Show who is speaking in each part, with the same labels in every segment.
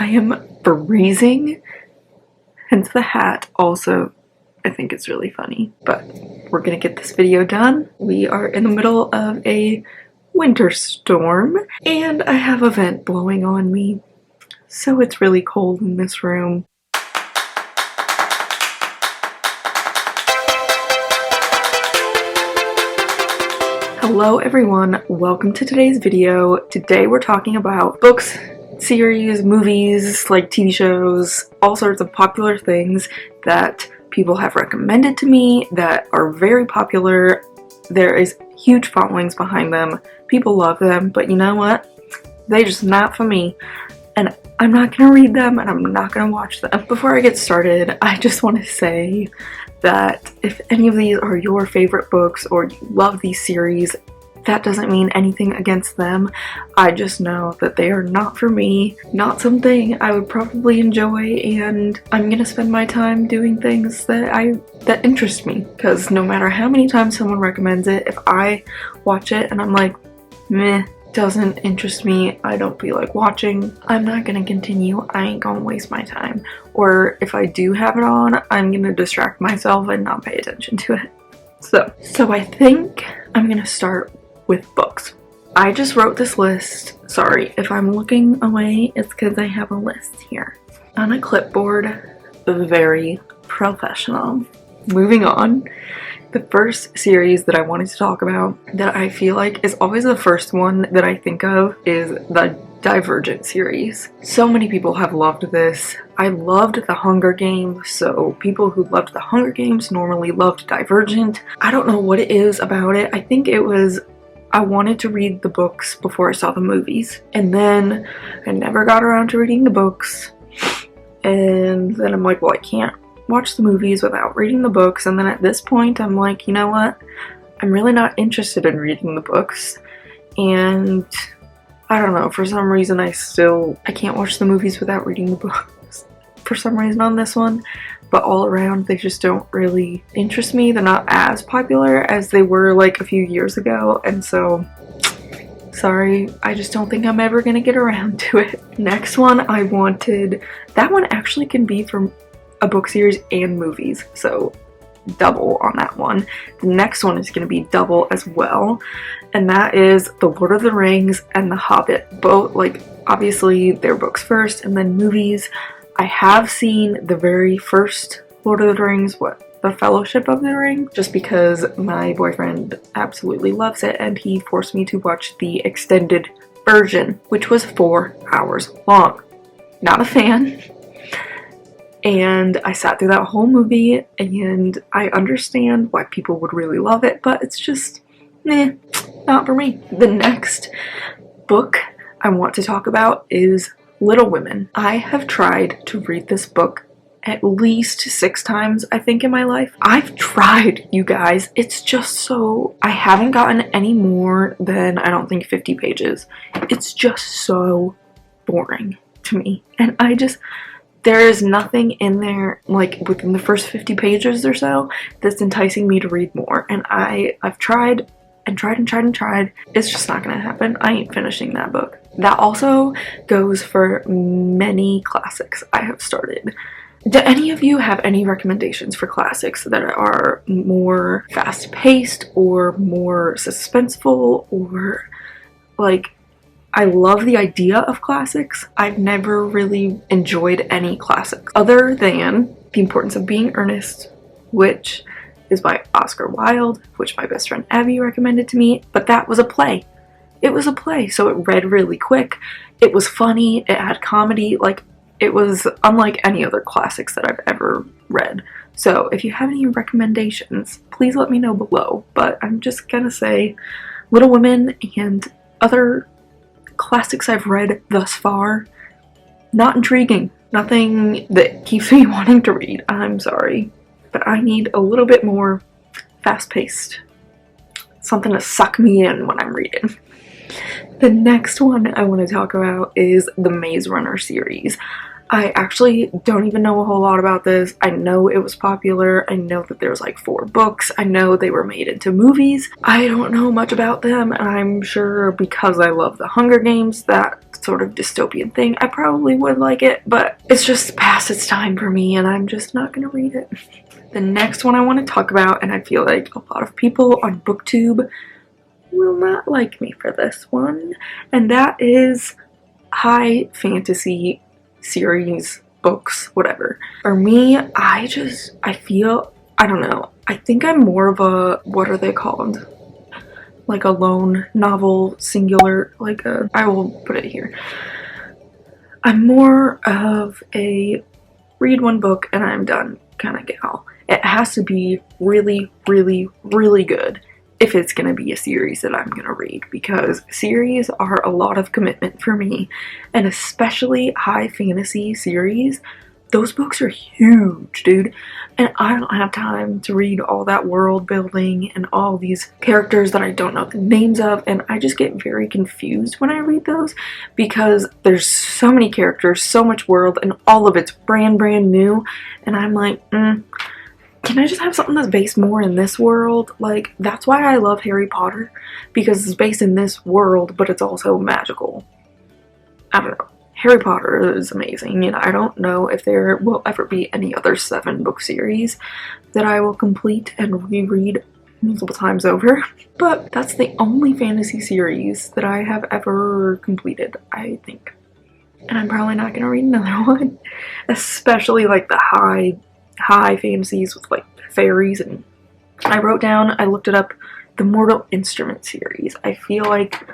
Speaker 1: I am freezing, hence the hat. Also, I think it's really funny, but we're gonna get this video done. We are in the middle of a winter storm, and I have a vent blowing on me, so it's really cold in this room. Hello everyone, welcome to today's video. Today we're talking about books, series, movies, like TV shows, all sorts of popular things that people have recommended to me that are very popular. There is huge followings behind them. People love them, but you know what? They're just not for me. And I'm not gonna read them and I'm not gonna watch them. Before I get started, I just want to say that if any of these are your favorite books or you love these series, that doesn't mean anything against them. I just know that they are not for me, not something I would probably enjoy, and I'm gonna spend my time doing things that interest me, because no matter how many times someone recommends it, if I watch it and I'm like, meh, doesn't interest me, I don't feel like watching, I'm not gonna continue. I ain't gonna waste my time. Or if I do have it on, I'm gonna distract myself and not pay attention to it. So I think I'm gonna start with books. I just wrote this list. Sorry, if I'm looking away, it's because I have a list here on a clipboard. Very professional. Moving on. The first series that I wanted to talk about that I feel like is always the first one that I think of is the Divergent series. So many people have loved this. I loved The Hunger Games, so people who loved The Hunger Games normally loved Divergent. I don't know what it is about it. I think it was I wanted to read the books before I saw the movies, and then I never got around to reading the books, and then I'm like, well, I can't watch the movies without reading the books, and then at this point I'm like, you know what, I'm really not interested in reading the books, and I don't know, for some reason I can't watch the movies without reading the books for some reason on this one. But all around, they just don't really interest me. They're not as popular as they were like a few years ago, and so sorry, I just don't think I'm ever gonna get around to it. Next one that one actually can be from a book series and movies, so double on that one. The next one is gonna be double as well, and that is The Lord of the Rings and The Hobbit. Both, like, obviously they're books first and then movies. I have seen the very first Lord of the Rings, The Fellowship of the Ring, just because my boyfriend absolutely loves it and he forced me to watch the extended version, which was 4 hours long. Not a fan. And I sat through that whole movie, and I understand why people would really love it, but it's just, not for me. The next book I want to talk about is Little Women. I have tried to read this book at least 6 times, I think, in my life. I've tried, you guys. It's just so... I haven't gotten any more than, I don't think, 50 pages. It's just so boring to me. And there is nothing in there, like, within the first 50 pages or so, that's enticing me to read more. And I've tried and tried and tried and tried. It's just not gonna happen. I ain't finishing that book. That also goes for many classics I have started. Do any of you have any recommendations for classics that are more fast-paced or more suspenseful, or, like, I love the idea of classics. I've never really enjoyed any classics other than The Importance of Being Earnest, which is by Oscar Wilde, which my best friend Abby recommended to me, but that was a play. It was a play, so it read really quick. It was funny, it had comedy, like, it was unlike any other classics that I've ever read. So if you have any recommendations, please let me know below. But I'm just gonna say Little Women and other classics I've read thus far, not intriguing. Nothing that keeps me wanting to read. I'm sorry, but I need a little bit more fast-paced. Something to suck me in when I'm reading. The next one I want to talk about is the Maze Runner series. I actually don't even know a whole lot about this. I know it was popular. I know that there's like 4 books. I know they were made into movies. I don't know much about them, and I'm sure because I love The Hunger Games that sort of dystopian thing, I probably would like it, but it's just past its time for me and I'm just not gonna read it. The next one I want to talk about, and I feel like a lot of people on BookTube will not like me for this one, and that is high fantasy series, books, whatever. For me, I feel, I don't know, I think I'm more of a, what are they called? Like a lone novel, singular, like a, I will put it here. I'm more of a read one book and I'm done kind of gal. It has to be really, really, really good if it's going to be a series that I'm going to read, because series are a lot of commitment for me, and especially high fantasy series. Those books are huge, dude, and I don't have time to read all that world building and all these characters that I don't know the names of, and I just get very confused when I read those because there's so many characters, so much world, and all of it's brand new, and I'm like, can I just have something that's based more in this world? Like, that's why I love Harry Potter, because it's based in this world, but it's also magical. I don't know. Harry Potter is amazing, and I don't know if there will ever be any other 7-book series that I will complete and reread multiple times over. But that's the only fantasy series that I have ever completed, I think. And I'm probably not going to read another one, especially like the high fantasies with like fairies. And I looked it up, the Mortal Instruments series. I feel like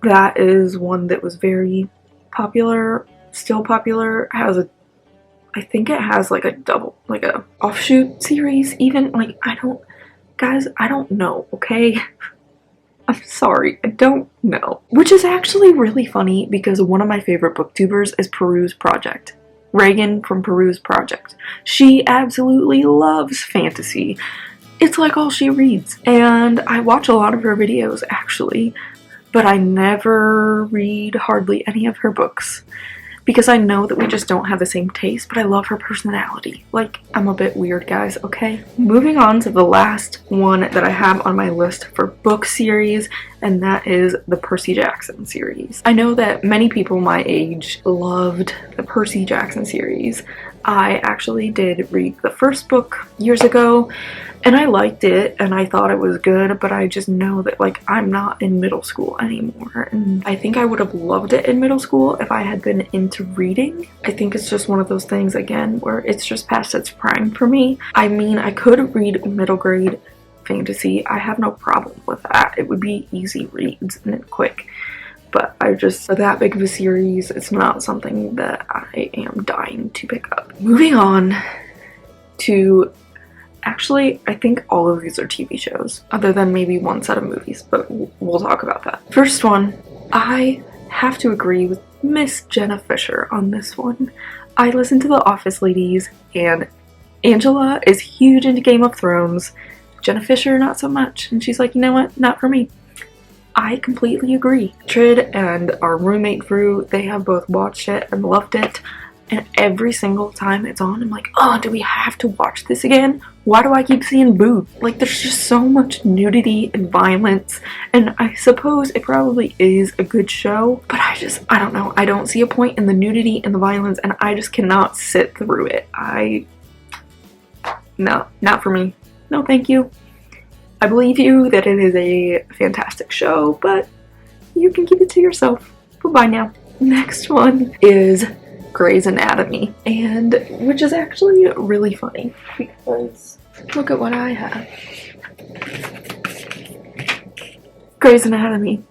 Speaker 1: that is one that was very popular, still popular. I think it has like a offshoot series even. Like, I don't know, okay? I'm sorry, I don't know. Which is actually really funny because one of my favorite booktubers is Peruse Project. Reagan from Peruse Project. She absolutely loves fantasy. It's like all she reads. And I watch a lot of her videos actually, but I never read hardly any of her books because I know that we just don't have the same taste, but I love her personality. Like, I'm a bit weird, guys, okay? Moving on to the last one that I have on my list for book series, and that is the Percy Jackson series. I know that many people my age loved the Percy Jackson series. I actually did read the first book years ago, and I liked it, and I thought it was good, but I just know that, like, I'm not in middle school anymore, and I think I would have loved it in middle school if I had been into reading. I think it's just one of those things, again, where it's just past its prime for me. I mean, I could read middle grade fantasy. I have no problem with that. It would be easy reads and quick. But for that big of a series, it's not something that I am dying to pick up. Moving on to, actually, I think all of these are TV shows, other than maybe one set of movies, but we'll talk about that. First one, I have to agree with Miss Jenna Fisher on this one. I listen to The Office Ladies, and Angela is huge into Game of Thrones. Jenna Fisher, not so much. And she's like, you know what? Not for me. I completely agree. Trid and our roommate Drew, they have both watched it and loved it. And every single time it's on, I'm like, oh, do we have to watch this again? Why do I keep seeing boobs? Like, there's just so much nudity and violence. And I suppose it probably is a good show, but I don't know. I don't see a point in the nudity and the violence, and I just cannot sit through it. No, not for me. No, thank you. I believe you that it is a fantastic show, but you can keep it to yourself. Goodbye now. Next one is Grey's Anatomy, and which is actually really funny because look at what I have. Grey's Anatomy.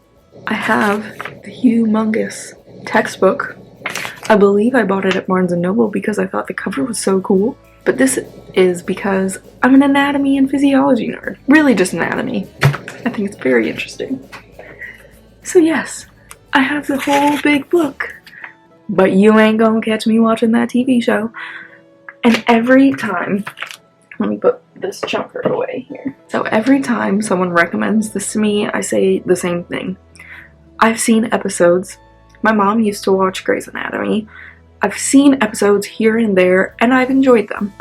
Speaker 1: I have the humongous textbook. I believe I bought it at Barnes & Noble because I thought the cover was so cool. But this is because I'm an anatomy and physiology nerd. Really just anatomy. I think it's very interesting. So yes, I have the whole big book. But you ain't gonna catch me watching that TV show. And every time, let me put this chunker away here. So every time someone recommends this to me, I say the same thing. I've seen episodes. My mom used to watch Grey's Anatomy. I've seen episodes here and there, and I've enjoyed them.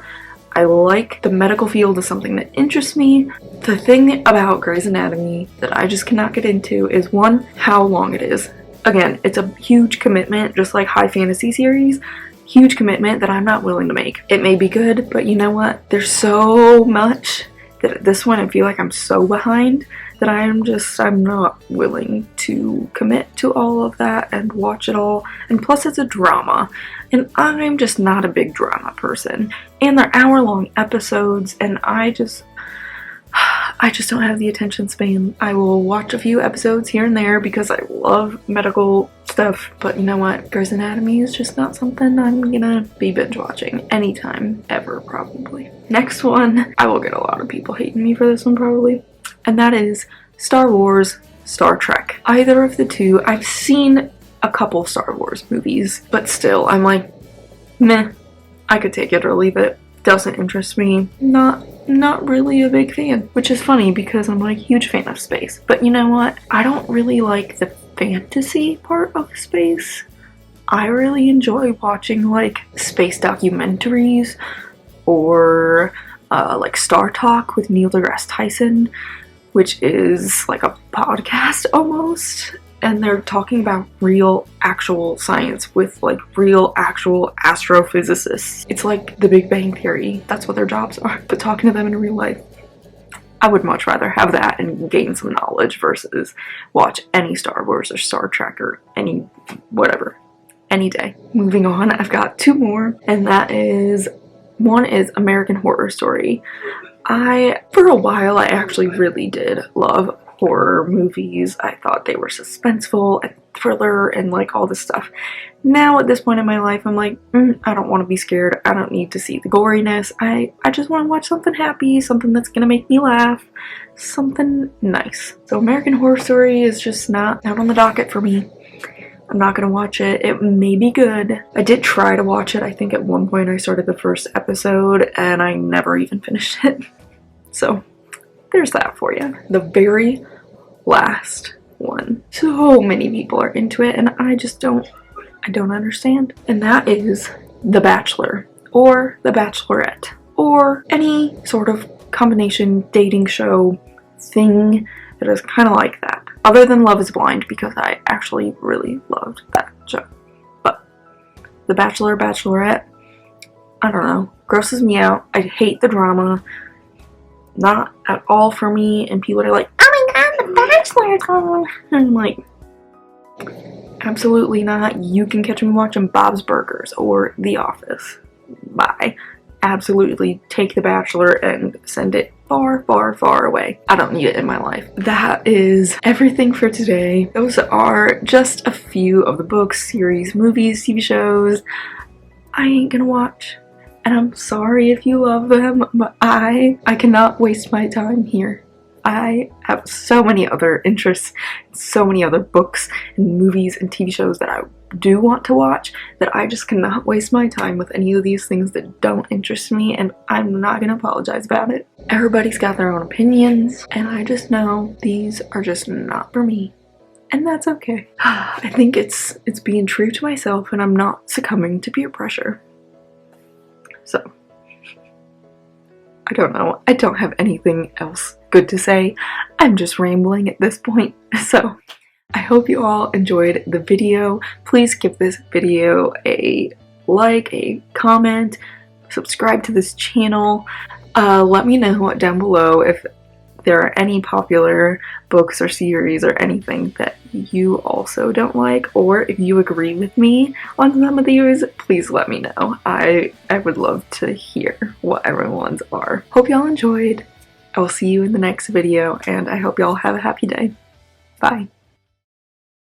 Speaker 1: I like the medical field is something that interests me. The thing about Grey's Anatomy that I just cannot get into is, one, how long it is. again, it's a huge commitment, just like high fantasy series. Huge commitment that I'm not willing to make. It may be good, but you know what? There's so much that at this one I feel like I'm so behind that I'm not willing to commit to all of that and watch it all. And plus it's a drama, and I'm just not a big drama person. And they're hour-long episodes, and I just don't have the attention span. I will watch a few episodes here and there because I love medical stuff, but you know what? Grey's Anatomy is just not something I'm gonna be binge watching anytime ever, probably. Next one, I will get a lot of people hating me for this one probably, and that is Star Wars, Star Trek. Either of the two, I've seen a couple Star Wars movies, but still, I'm like, meh, I could take it or leave it. Doesn't interest me. Not really a big fan, which is funny because I'm like a huge fan of space. But you know what? I don't really like the fantasy part of space. I really enjoy watching like space documentaries or like Star Talk with Neil deGrasse Tyson, which is like a podcast almost. And they're talking about real actual science with like real actual astrophysicists. It's like the Big Bang Theory. That's what their jobs are. But talking to them in real life, I would much rather have that and gain some knowledge versus watch any Star Wars or Star Trek or any whatever, any day. Moving on, I've got two more, and that is, one is American Horror Story. For a while, I actually really did love horror movies. I thought they were suspenseful and thriller and like all this stuff. Now at this point in my life, I'm like, I don't want to be scared. I don't need to see the goriness. I just want to watch something happy, something that's gonna make me laugh, something nice. So American Horror Story is just not on the docket for me. I'm not gonna watch it. It may be good. I did try to watch it. I think at one point I started the first episode and I never even finished it. So there's that for you. The very last one. So many people are into it and I don't understand. And that is The Bachelor or The Bachelorette or any sort of combination dating show thing that is kind of like that. Other than Love is Blind, because I actually really loved that show. But The Bachelor, Bachelorette, I don't know, grosses me out. I hate the drama. Not at all for me, and people are like, oh my god, The Bachelor is on. And I'm like, absolutely not. You can catch me watching Bob's Burgers or The Office. Bye. Absolutely take The Bachelor and send it far, far, far away. I don't need it in my life. That is everything for today. Those are just a few of the books, series, movies, TV shows I ain't gonna watch. And I'm sorry if you love them, but I cannot waste my time here. I have so many other interests, so many other books and movies and TV shows that I do want to watch that I just cannot waste my time with any of these things that don't interest me, and I'm not gonna apologize about it. Everybody's got their own opinions, and I just know these are just not for me. And that's okay. I think it's being true to myself and I'm not succumbing to peer pressure. So, I don't know. I don't have anything else good to say. I'm just rambling at this point. So, I hope you all enjoyed the video. Please give this video a like, a comment, subscribe to this channel. Let me know down below if there are any popular books or series or anything that you also don't like, or if you agree with me on some of these, please let me know. I would love to hear what everyone's are. Hope y'all enjoyed. I will see you in the next video, and I hope y'all have a happy day. Bye.